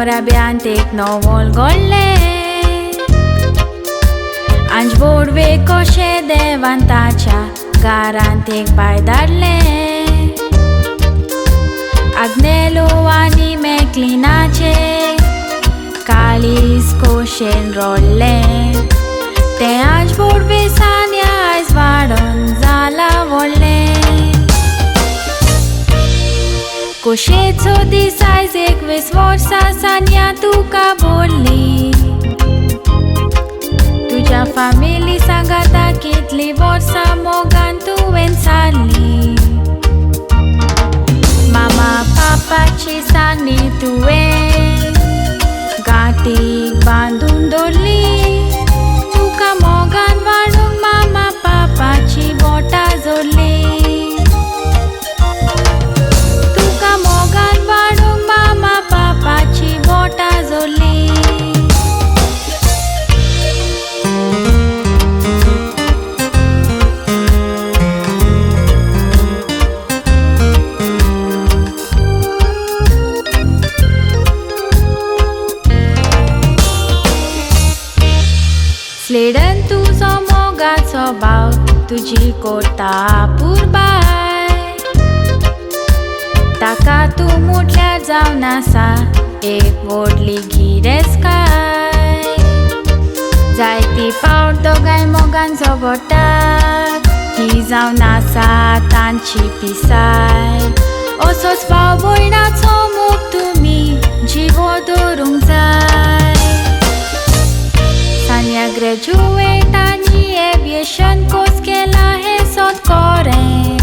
morabiant एक nowol golle Anj borve koshe devantacha garant एक पाय दाडले Agnelo ani meklinace Kalis koshen rolle Te anj borve Sania'S वाढून झाला वोडले कोशेचो दीस आयज 21 वर्सां सानिया तुका बोल्ली तुज्या फॅमिली सांगाता कितली वर्सां मोगान तुवें सारली मामा पापाची सांगणी तुवें गांठीक बांदून दवरली तुका मोगान वाडूंक मामा पापाची बोटां जोडली स्लेडन तुजो मोगाचो भाव तुजी कोता पुरबाय ताका तूं म्हटल्यार जावन आसा एक व्हडली गिरेस्काय जायती फावट दोगांय मोगान झगडटात ही जावन आसा तांची पिसाय असोच भाव भयणाचो मोग तुमी जिवो दवरूंक जाय Sania graduate आणि aviation course केला हे सोद कोरें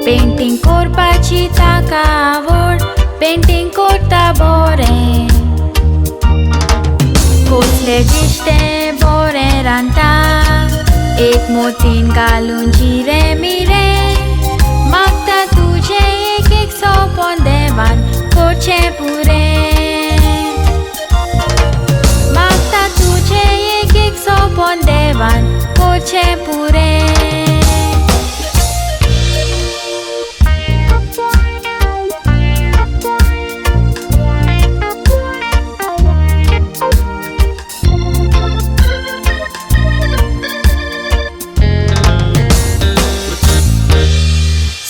पेंटिंग करपाची ताका आवड पेंटिंग करता बरें कसले डिश तें बरें रांदता एक मोतीन घालून जिरे मिरे मागता तुजें एक सोपन देवान करचें पुरें सोपन देवान करचें पुरें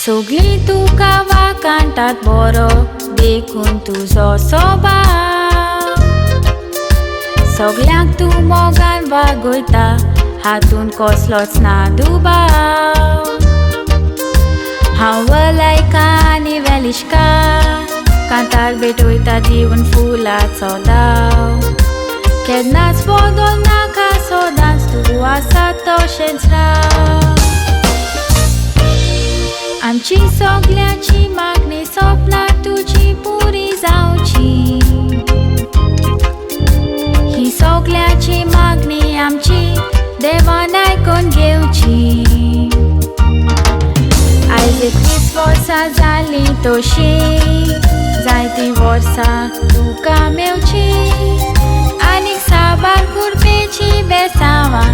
सगळीं तुका वाकांतात बरो देखून तुजो स्वभाव सगळ्यांक तूं मोगान वागयता हातून कसलोच ना दुबाव हांव वलायका आनी वेलिश्का कांतार भेटयता दिवन फुलाचो दाव केन्नाच बदल नाका सदांच तूं आसा तशेंच राव आमची सगळ्यांची मागणी सपनां तुजी पुरी जावची ही सगळ्याची मागणी आमची देवान आयकून घेवची आयज 21 वर्सां जालीं तशीं जायतीं वर्सां तुका मेवची आनीक साबार कुरपेची बेसांवां